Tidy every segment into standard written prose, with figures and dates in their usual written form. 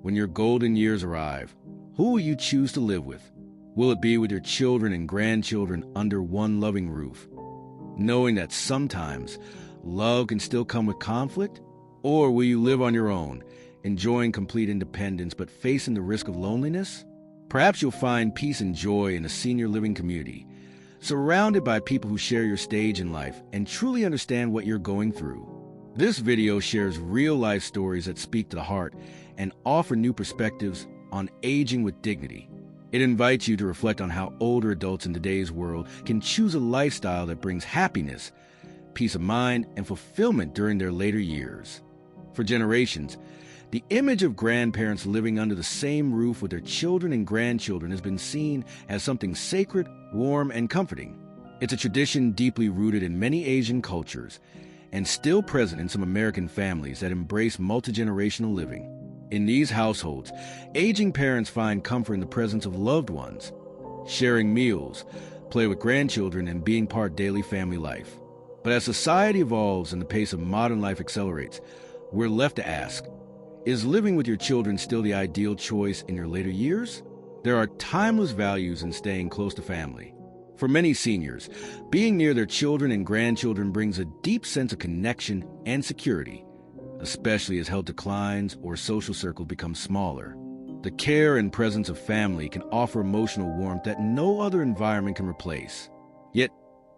When your golden years arrive, who will you choose to live with? Will it be with your children and grandchildren under one loving roof, knowing that sometimes love can still come with conflict? Or will you live on your own, enjoying complete independence but facing the risk of loneliness? Perhaps you'll find peace and joy in a senior living community, surrounded by people who share your stage in life and truly understand what you're going through. This video shares real-life stories that speak to the heart and offer new perspectives on aging with dignity. It invites you to reflect on how older adults in today's world can choose a lifestyle that brings happiness, peace of mind, and fulfillment during their later years. For generations, the image of grandparents living under the same roof with their children and grandchildren has been seen as something sacred, warm, and comforting. It's a tradition deeply rooted in many Asian cultures and still present in some American families that embrace multi-generational living. In these households, aging parents find comfort in the presence of loved ones, sharing meals, play with grandchildren, and being part of daily family life. But as society evolves and the pace of modern life accelerates, we're left to ask, is living with your children still the ideal choice in your later years? There are timeless values in staying close to family. For many seniors, being near their children and grandchildren brings a deep sense of connection and security, especially as health declines or social circles become smaller. The care and presence of family can offer emotional warmth that no other environment can replace. Yet,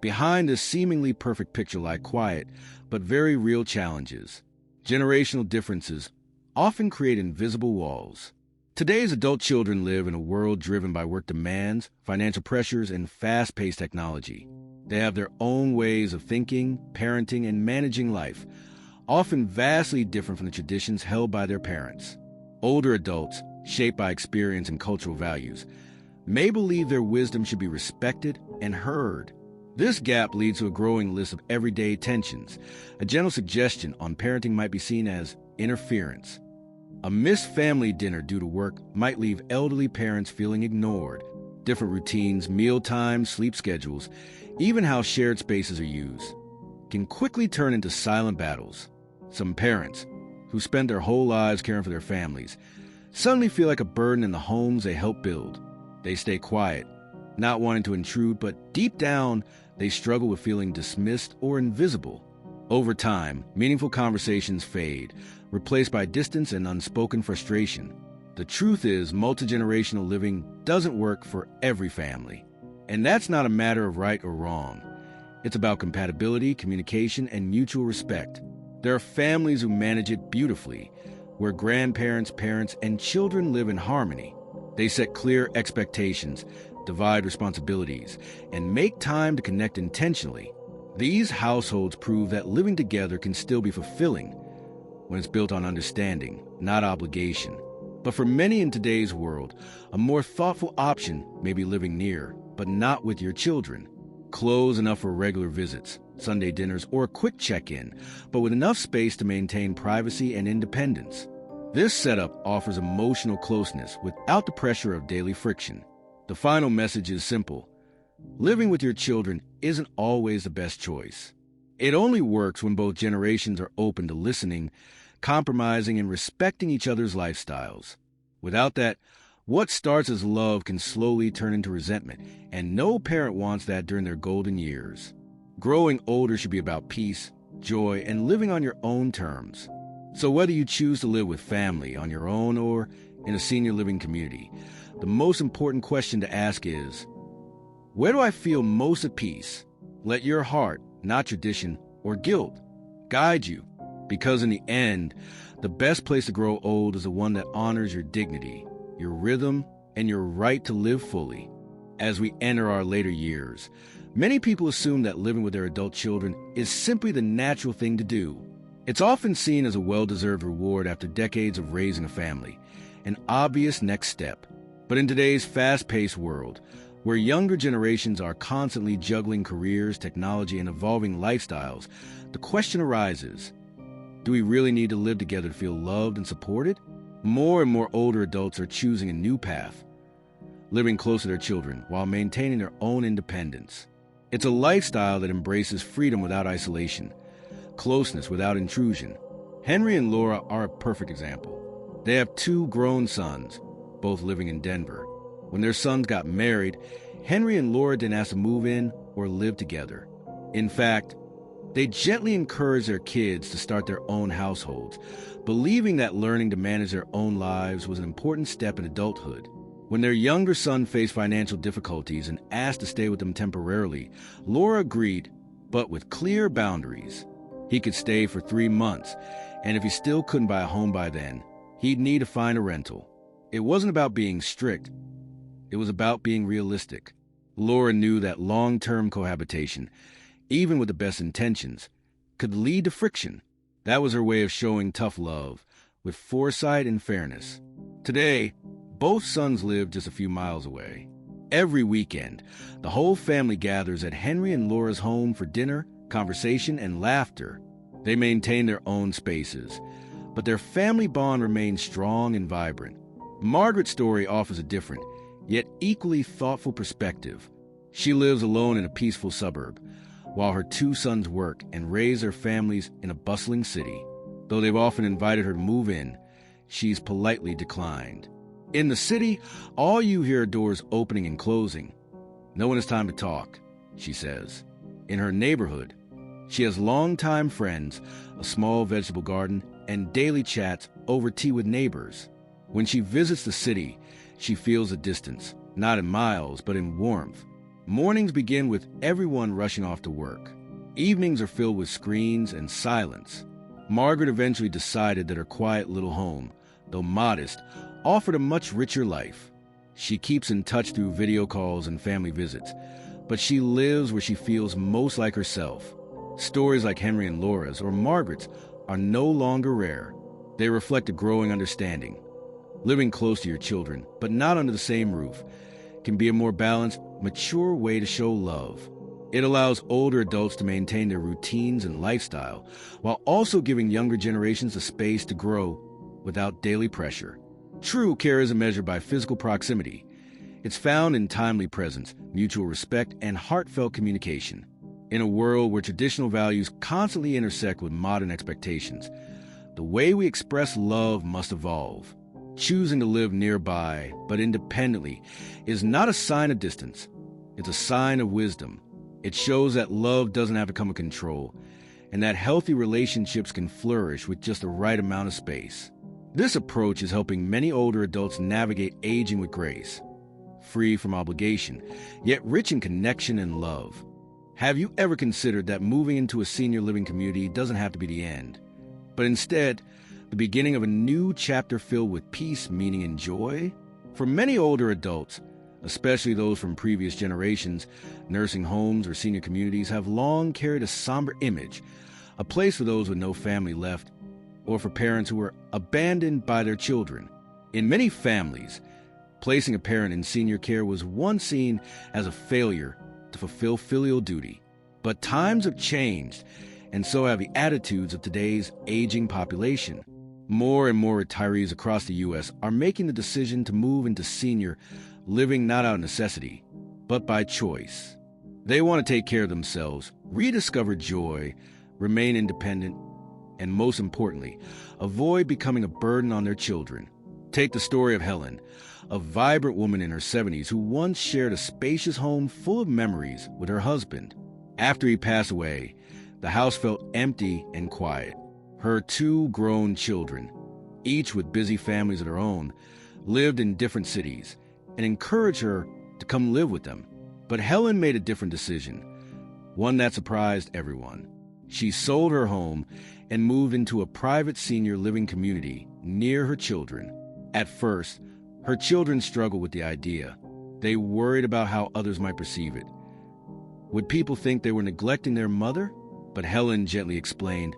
behind this seemingly perfect picture lie quiet but very real challenges. Generational differences often create invisible walls. Today's adult children live in a world driven by work demands, financial pressures, and fast-paced technology. They have their own ways of thinking, parenting, and managing life, often vastly different from the traditions held by their parents. Older adults, shaped by experience and cultural values, may believe their wisdom should be respected and heard. This gap leads to a growing list of everyday tensions. A gentle suggestion on parenting might be seen as interference. A missed family dinner due to work might leave elderly parents feeling ignored. Different routines, meal times, sleep schedules, even how shared spaces are used, can quickly turn into silent battles. Some parents, who spend their whole lives caring for their families, suddenly feel like a burden in the homes they helped build. They stay quiet, not wanting to intrude, but deep down, they struggle with feeling dismissed or invisible. Over time, meaningful conversations fade, replaced by distance and unspoken frustration. The truth is, multi-generational living doesn't work for every family. And that's not a matter of right or wrong. It's about compatibility, communication, and mutual respect. There are families who manage it beautifully, where grandparents, parents, and children live in harmony. They set clear expectations, divide responsibilities, and make time to connect intentionally. These households prove that living together can still be fulfilling when it's built on understanding, not obligation. But for many in today's world, a more thoughtful option may be living near, but not with your children. Close enough for regular visits, Sunday dinners, or a quick check-in, but with enough space to maintain privacy and independence. This setup offers emotional closeness without the pressure of daily friction. The final message is simple. Living with your children isn't always the best choice. It only works when both generations are open to listening, compromising, and respecting each other's lifestyles. Without that, what starts as love can slowly turn into resentment, and no parent wants that during their golden years. Growing older should be about peace, joy, and living on your own terms. So whether you choose to live with family on your own or in a senior living community, the most important question to ask is, where do I feel most at peace? Let your heart, not tradition or guilt, guide you. Because in the end, the best place to grow old is the one that honors your dignity, your rhythm, and your right to live fully. As we enter our later years, many people assume that living with their adult children is simply the natural thing to do. It's often seen as a well-deserved reward after decades of raising a family, an obvious next step. But in today's fast-paced world, where younger generations are constantly juggling careers, technology, and evolving lifestyles, the question arises, do we really need to live together to feel loved and supported? More and more older adults are choosing a new path, living close to their children while maintaining their own independence. It's a lifestyle that embraces freedom without isolation, closeness without intrusion. Henry and Laura are a perfect example. They have two grown sons, both living in Denver. When their sons got married, Henry and Laura didn't ask to move in or live together. In fact, they gently encouraged their kids to start their own households, believing that learning to manage their own lives was an important step in adulthood. When their younger son faced financial difficulties and asked to stay with them temporarily, Laura agreed, but with clear boundaries. He could stay for 3 months, and if he still couldn't buy a home by then, he'd need to find a rental. It wasn't about being strict. It was about being realistic. Laura knew that long-term cohabitation, even with the best intentions, could lead to friction. That was her way of showing tough love, with foresight and fairness. Today, both sons live just a few miles away. Every weekend, the whole family gathers at Henry and Laura's home for dinner, conversation, and laughter. They maintain their own spaces, but their family bond remains strong and vibrant. Margaret's story offers a different, yet equally thoughtful perspective. She lives alone in a peaceful suburb, while her two sons work and raise their families in a bustling city. Though they've often invited her to move in, she's politely declined. In the city, all you hear are doors opening and closing. No one has time to talk, she says. In her neighborhood, she has longtime friends, a small vegetable garden, and daily chats over tea with neighbors. When she visits the city, she feels a distance, not in miles, but in warmth. Mornings begin with everyone rushing off to work. Evenings are filled with screens and silence. Margaret eventually decided that her quiet little home, though modest, offered a much richer life. She keeps in touch through video calls and family visits, but she lives where she feels most like herself. Stories like Henry and Laura's or Margaret's are no longer rare. They reflect a growing understanding. Living close to your children, but not under the same roof, can be a more balanced, mature way to show love. It allows older adults to maintain their routines and lifestyle, while also giving younger generations a space to grow without daily pressure. True care isn't measured by physical proximity. It's found in timely presence, mutual respect, and heartfelt communication. In a world where traditional values constantly intersect with modern expectations, the way we express love must evolve. Choosing to live nearby, but independently, is not a sign of distance. It's a sign of wisdom. It shows that love doesn't have to come with control, and that healthy relationships can flourish with just the right amount of space. This approach is helping many older adults navigate aging with grace, free from obligation, yet rich in connection and love. Have you ever considered that moving into a senior living community doesn't have to be the end, but instead, the beginning of a new chapter filled with peace, meaning, and joy? For many older adults, especially those from previous generations, nursing homes or senior communities have long carried a somber image, a place for those with no family left, or for parents who were abandoned by their children. In many families, placing a parent in senior care was once seen as a failure to fulfill filial duty. But times have changed, and so have the attitudes of today's aging population. More and more retirees across the U.S. are making the decision to move into senior living not out of necessity, but by choice. They want to take care of themselves, rediscover joy, remain independent, and most importantly, avoid becoming a burden on their children. Take the story of Helen, a vibrant woman in her 70s who once shared a spacious home full of memories with her husband. After he passed away, the house felt empty and quiet. Her two grown children, each with busy families of their own, lived in different cities and encouraged her to come live with them. But Helen made a different decision, one that surprised everyone. She sold her home and moved into a private senior living community near her children. At first, her children struggled with the idea. They worried about how others might perceive it. Would people think they were neglecting their mother? But Helen gently explained,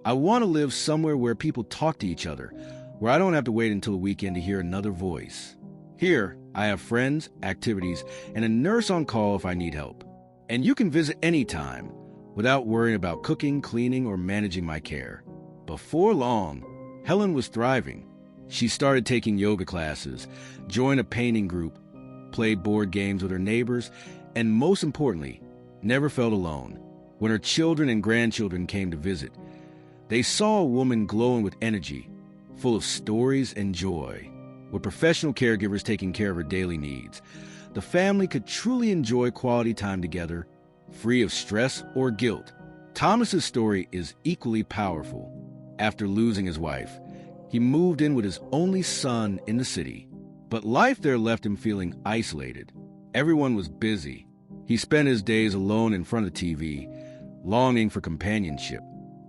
"I want to live somewhere where people talk to each other, where I don't have to wait until the weekend to hear another voice. Here, I have friends, activities, and a nurse on call if I need help. And you can visit anytime, without worrying about cooking, cleaning, or managing my care." Before long, Helen was thriving. She started taking yoga classes, joined a painting group, played board games with her neighbors, and most importantly, never felt alone. When her children and grandchildren came to visit, they saw a woman glowing with energy, full of stories and joy. With professional caregivers taking care of her daily needs, the family could truly enjoy quality time together, free of stress or guilt. Thomas's story is equally powerful. After losing his wife, he moved in with his only son in the city. But life there left him feeling isolated. Everyone was busy. He spent his days alone in front of the TV, longing for companionship.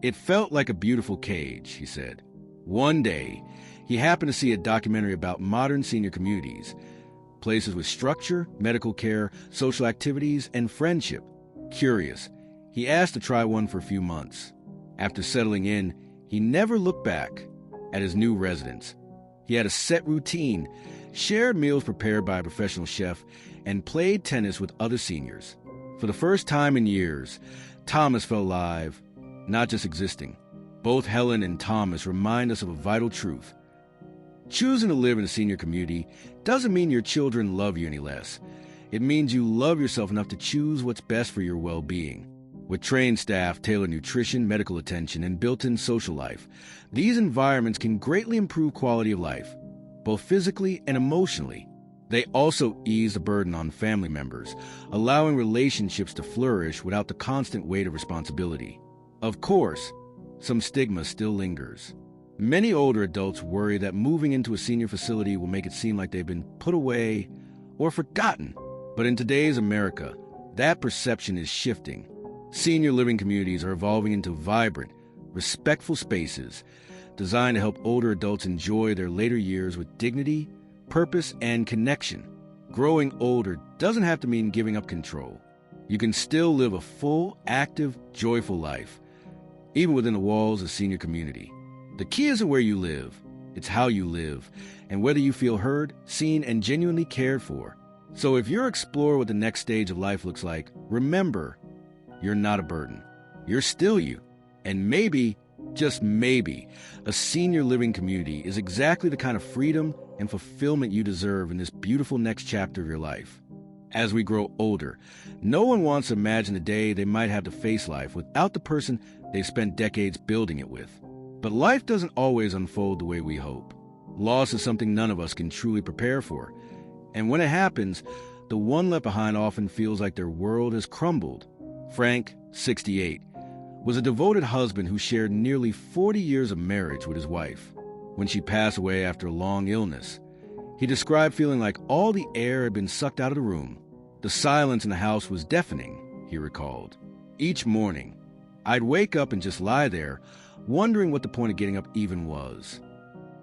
It felt like a beautiful cage, he said. One day, he happened to see a documentary about modern senior communities, places with structure, medical care, social activities, and friendship. Curious, he asked to try one for a few months. After settling in, he never looked back at his new residence. He had a set routine, shared meals prepared by a professional chef, and played tennis with other seniors. For the first time in years, Thomas felt alive, not just existing. Both Helen and Thomas remind us of a vital truth. Choosing to live in a senior community doesn't mean your children love you any less. It means you love yourself enough to choose what's best for your well-being. With trained staff, tailored nutrition, medical attention, and built-in social life, these environments can greatly improve quality of life, both physically and emotionally. They also ease the burden on family members, allowing relationships to flourish without the constant weight of responsibility. Of course, some stigma still lingers. Many older adults worry that moving into a senior facility will make it seem like they've been put away or forgotten. But in today's America, that perception is shifting. Senior living communities are evolving into vibrant, respectful spaces designed to help older adults enjoy their later years with dignity, purpose, and connection. Growing older doesn't have to mean giving up control. You can still live a full, active, joyful life, even within the walls of senior community. The key isn't where you live, it's how you live, and whether you feel heard, seen, and genuinely cared for. So if you're exploring what the next stage of life looks like, remember, you're not a burden. You're still you. And maybe, just maybe, a senior living community is exactly the kind of freedom and fulfillment you deserve in this beautiful next chapter of your life. As we grow older, no one wants to imagine the day they might have to face life without the person they've spent decades building it with. But life doesn't always unfold the way we hope. Loss is something none of us can truly prepare for. And when it happens, the one left behind often feels like their world has crumbled. Frank, 68, was a devoted husband who shared nearly 40 years of marriage with his wife. When she passed away after a long illness, he described feeling like all the air had been sucked out of the room. The silence in the house was deafening, he recalled. Each morning, I'd wake up and just lie there, wondering what the point of getting up even was.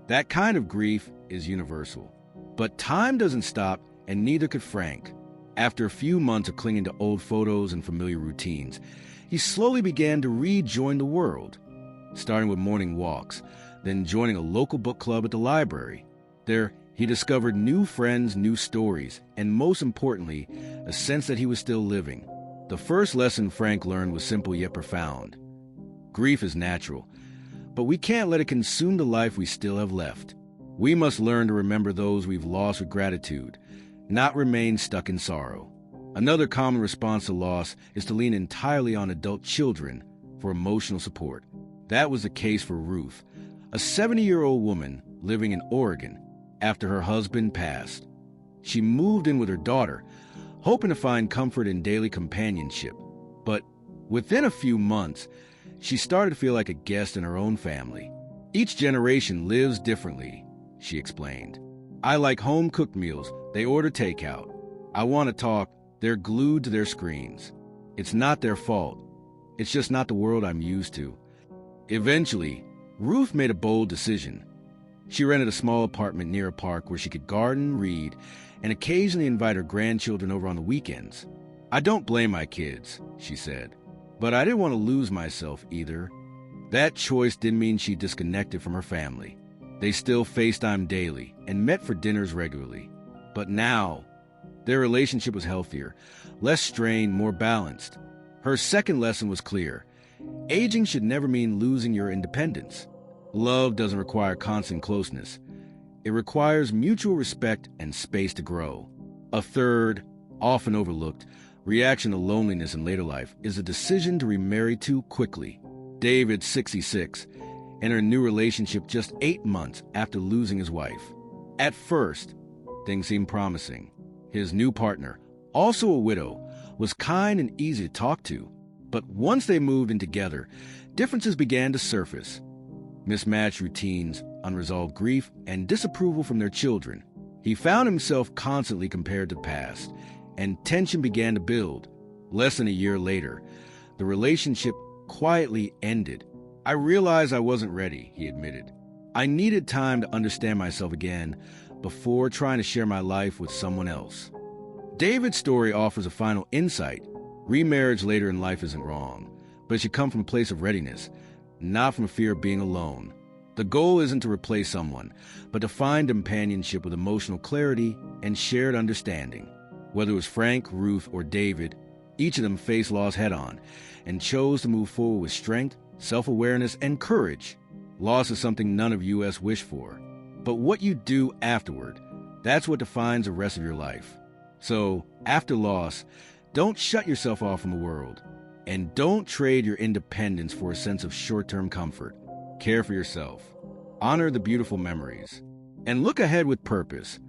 That kind of grief is universal. But time doesn't stop, and neither could Frank. After a few months of clinging to old photos and familiar routines, he slowly began to rejoin the world, starting with morning walks, then joining a local book club at the library. There, he discovered new friends, new stories, and most importantly, a sense that he was still living. The first lesson Frank learned was simple yet profound. Grief is natural, but we can't let it consume the life we still have left. We must learn to remember those we've lost with gratitude, not remain stuck in sorrow. Another common response to loss is to lean entirely on adult children for emotional support. That was the case for Ruth, a 70-year-old woman living in Oregon after her husband passed. She moved in with her daughter, hoping to find comfort in daily companionship. But within a few months, she started to feel like a guest in her own family. Each generation lives differently, she explained. I like home-cooked meals. They order takeout. I want to talk. They're glued to their screens. It's not their fault. It's just not the world I'm used to. Eventually, Ruth made a bold decision. She rented a small apartment near a park where she could garden, read, and occasionally invite her grandchildren over on the weekends. I don't blame my kids, she said, but I didn't want to lose myself either. That choice didn't mean she disconnected from her family. They still FaceTimed daily and met for dinners regularly. But now, their relationship was healthier, less strained, more balanced. Her second lesson was clear. Aging should never mean losing your independence. Love doesn't require constant closeness. It requires mutual respect and space to grow. A third, often overlooked, reaction to loneliness in later life is a decision to remarry too quickly. David, 66, entered a new relationship just 8 months after losing his wife. At first, things seemed promising. His new partner, also a widow, was kind and easy to talk to. But once they moved in together, differences began to surface. Mismatched routines, unresolved grief, and disapproval from their children. He found himself constantly compared to the past, and tension began to build. Less than a year later, the relationship quietly ended. "I realized I wasn't ready," he admitted. "I needed time to understand myself again before trying to share my life with someone else." David's story offers a final insight. Remarriage later in life isn't wrong, but it should come from a place of readiness, not from a fear of being alone. The goal isn't to replace someone, but to find companionship with emotional clarity and shared understanding. Whether it was Frank, Ruth, or David, each of them faced loss head-on and chose to move forward with strength, self-awareness, and courage. Loss is something none of us wish for. But what you do afterward, that's what defines the rest of your life. So, after loss, don't shut yourself off from the world. And don't trade your independence for a sense of short-term comfort. Care for yourself. Honor the beautiful memories. And look ahead with purpose,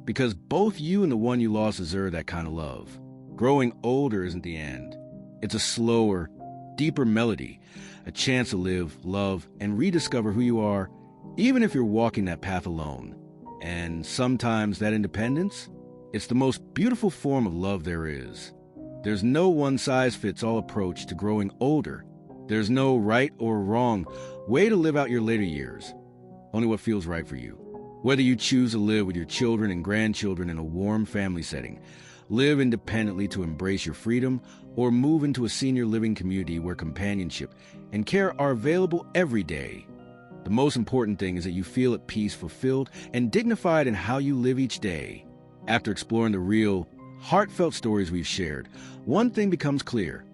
because both you and the one you lost deserve that kind of love. Growing older isn't the end. It's a slower, deeper melody, a chance to live, love, and rediscover who you are, even if you're walking that path alone. And sometimes that independence, it's the most beautiful form of love there is. There's no one-size-fits-all approach to growing older. There's no right or wrong way to live out your later years. Only what feels right for you. Whether you choose to live with your children and grandchildren in a warm family setting, live independently to embrace your freedom, or move into a senior living community where companionship and care are available every day, the most important thing is that you feel at peace, fulfilled, and dignified in how you live each day. After exploring the real, heartfelt stories we've shared, one thing becomes clear.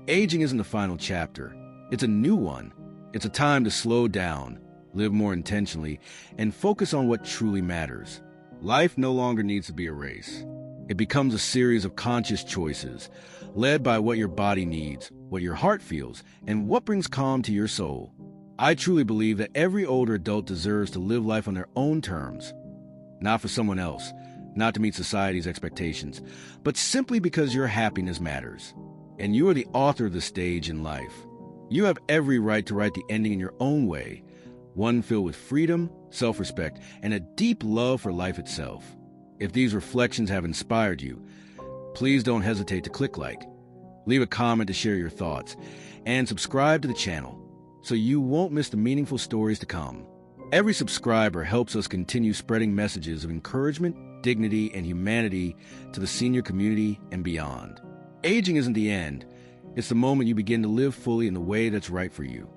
Aging isn't the final chapter. It's a new one. It's a time to slow down, live more intentionally, and focus on what truly matters. Life no longer needs to be a race. It becomes a series of conscious choices, led by what your body needs, what your heart feels, and what brings calm to your soul. I truly believe that every older adult deserves to live life on their own terms, not for someone else, not to meet society's expectations, but simply because your happiness matters. And you are the author of the stage in life. You have every right to write the ending in your own way, one filled with freedom, self-respect, and a deep love for life itself. If these reflections have inspired you, please don't hesitate to click like, leave a comment to share your thoughts, and subscribe to the channel so you won't miss the meaningful stories to come. Every subscriber helps us continue spreading messages of encouragement, dignity, and humanity to the senior community and beyond. Aging isn't the end. It's the moment you begin to live fully in the way that's right for you.